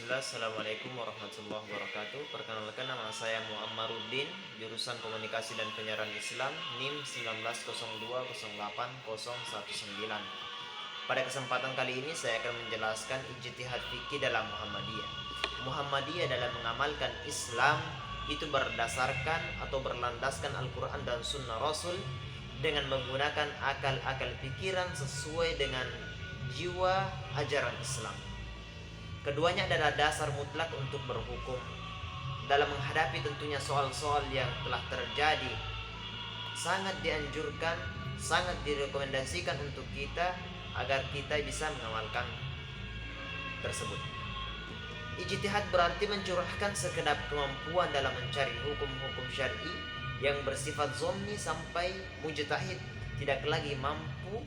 Bismillah, Assalamualaikum warahmatullahi wabarakatuh. Perkenalkan, nama saya Muammaruddin, jurusan Komunikasi dan Penyiaran Islam, NIM 1902081019. Pada kesempatan kali ini saya akan menjelaskan ijtihad fikih dalam Muhammadiyah. Muhammadiyah dalam mengamalkan Islam itu berdasarkan atau berlandaskan Al-Quran dan Sunnah Rasul dengan menggunakan akal-akal pikiran sesuai dengan jiwa ajaran Islam. Keduanya adalah dasar mutlak untuk berhukum. Dalam menghadapi tentunya soal-soal yang telah terjadi, sangat dianjurkan, sangat direkomendasikan untuk kita agar kita bisa mengamalkan tersebut. Ijtihad berarti mencurahkan segenap kemampuan dalam mencari hukum-hukum syar'i yang bersifat zonni sampai mujtahid tidak lagi mampu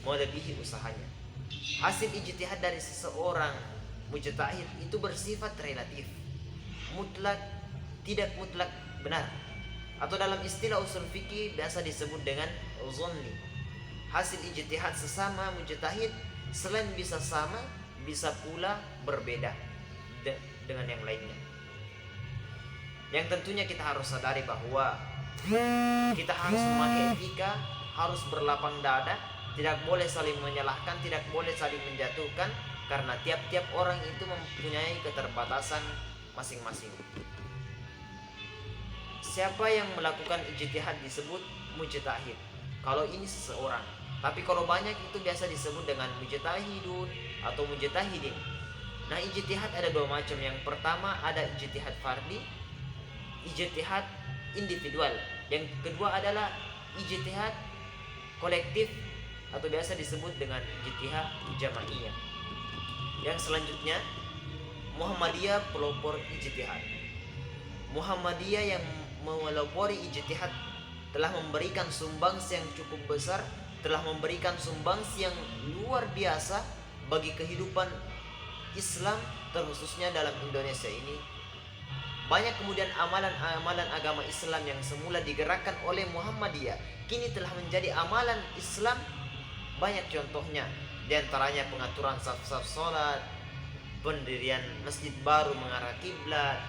melebihi usahanya. Hasil ijtihad dari seseorang mujtahid itu bersifat relatif, mutlak tidak mutlak benar, atau dalam istilah usul fikih biasa disebut dengan zonni. Hasil ijtihad sesama mujtahid selain bisa sama, bisa pula berbeda dengan yang lainnya. Yang tentunya kita harus sadari bahwa kita harus memakai etika, harus berlapang dada, tidak boleh saling menyalahkan, tidak boleh saling menjatuhkan, karena tiap-tiap orang itu mempunyai keterbatasan masing-masing. Siapa yang melakukan ijtihad disebut mujtahid kalau ini seseorang. Tapi kalau banyak itu biasa disebut dengan mujtahidun atau mujtahidin. Nah, ijtihad ada dua macam. Yang pertama ada ijtihad fardhi, ijtihad individual. Yang kedua adalah ijtihad kolektif atau biasa disebut dengan ijtihad jamaiyah. Yang selanjutnya, Muhammadiyah pelopor ijtihad. Muhammadiyah yang melopori ijtihad telah memberikan sumbangsi yang cukup besar, telah memberikan sumbangsi yang luar biasa bagi kehidupan Islam, terkhususnya dalam Indonesia ini. Banyak kemudian amalan-amalan agama Islam yang semula digerakkan oleh Muhammadiyah kini telah menjadi amalan Islam. Banyak contohnya, di antaranya pengaturan saf-saf salat, pendirian masjid baru mengarah kiblat,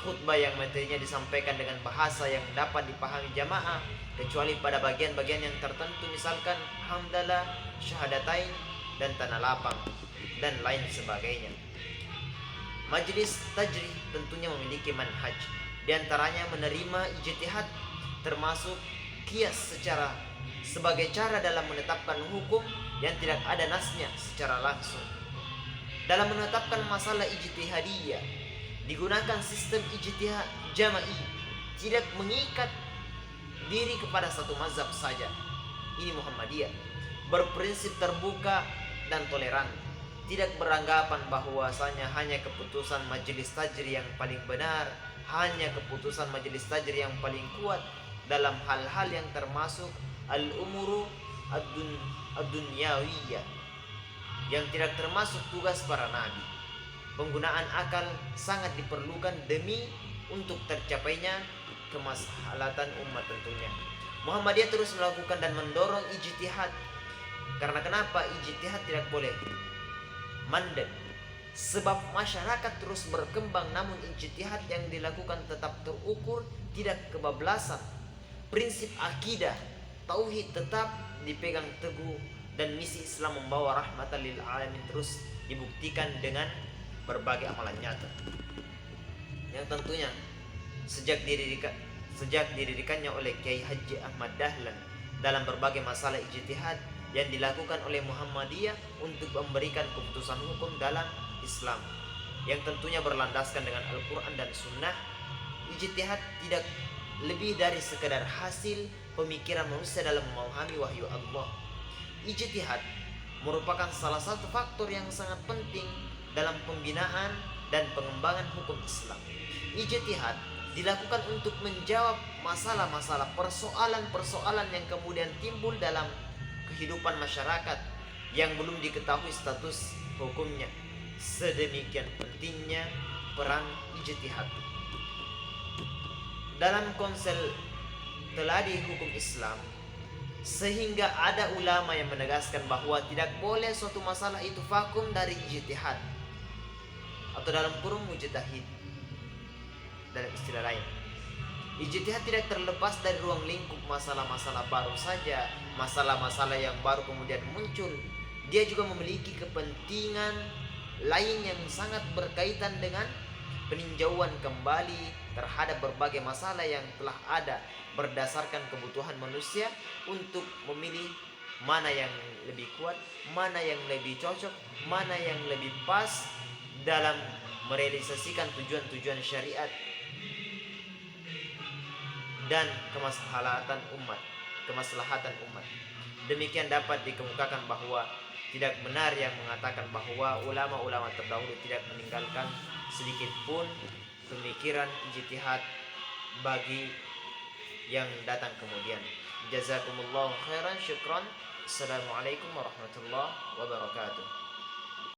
khutbah yang materinya disampaikan dengan bahasa yang dapat dipahami jamaah kecuali pada bagian-bagian yang tertentu, misalkan hamdalah, syahadatain, dan tanah lapang, dan lain sebagainya. Majelis tajrih tentunya memiliki manhaj, di antaranya menerima ijtihad termasuk qiyas sebagai cara dalam menetapkan hukum yang tidak ada nasnya secara langsung. Dalam menetapkan masalah ijtihadiyah digunakan sistem ijtihad jama'i, tidak mengikat diri kepada satu mazhab saja. Ini Muhammadiyah berprinsip terbuka dan toleran, tidak beranggapan bahwasanya hanya keputusan majelis tajrih yang paling benar, hanya keputusan majelis tajrih yang paling kuat dalam hal-hal yang termasuk al-umuru ad-dunyawiyah yang tidak termasuk tugas para nabi. Penggunaan akal sangat diperlukan demi untuk tercapainya kemaslahatan umat tentunya. Muhammadiyah terus melakukan dan mendorong ijtihad. Karena kenapa ijtihad tidak boleh mandek? Sebab masyarakat terus berkembang, namun ijtihad yang dilakukan tetap terukur, tidak kebablasan. Prinsip akidah tauhid tetap dipegang teguh, dan misi Islam membawa rahmatan lil alamin terus dibuktikan dengan berbagai amalan nyata. Yang tentunya sejak didirikannya oleh Kiai Haji Ahmad Dahlan dalam berbagai masalah ijtihad yang dilakukan oleh Muhammadiyah untuk memberikan keputusan hukum dalam Islam yang tentunya berlandaskan dengan Al-Quran dan Sunnah. Ijtihad tidak lebih dari sekedar hasil pemikiran manusia dalam memahami wahyu Allah. Ijtihad merupakan salah satu faktor yang sangat penting dalam pembinaan dan pengembangan hukum Islam. Ijtihad dilakukan untuk menjawab masalah-masalah, persoalan-persoalan yang kemudian timbul dalam kehidupan masyarakat yang belum diketahui status hukumnya. Sedemikian pentingnya peran ijtihad dalam konstelasi hukum Islam, sehingga ada ulama yang menegaskan bahwa tidak boleh suatu masalah itu vakum dari ijtihad, atau atau dalam kurung mujtahid. Dalam istilah lain, ijtihad tidak terlepas dari ruang lingkup masalah-masalah baru saja, masalah-masalah yang baru kemudian muncul. Dia juga memiliki kepentingan lain yang sangat berkaitan dengan peninjauan kembali terhadap berbagai masalah yang telah ada berdasarkan kebutuhan manusia untuk memilih mana yang lebih kuat, mana yang lebih cocok, mana yang lebih pas dalam merealisasikan tujuan-tujuan syariat dan kemaslahatan umat. Demikian dapat dikemukakan bahwa tidak benar yang mengatakan bahwa ulama-ulama terdahulu tidak meninggalkan sedikit pun pemikiran ijtihad bagi yang datang kemudian. Jazakumullahu khairan, syukran. Assalamualaikum warahmatullahi wabarakatuh.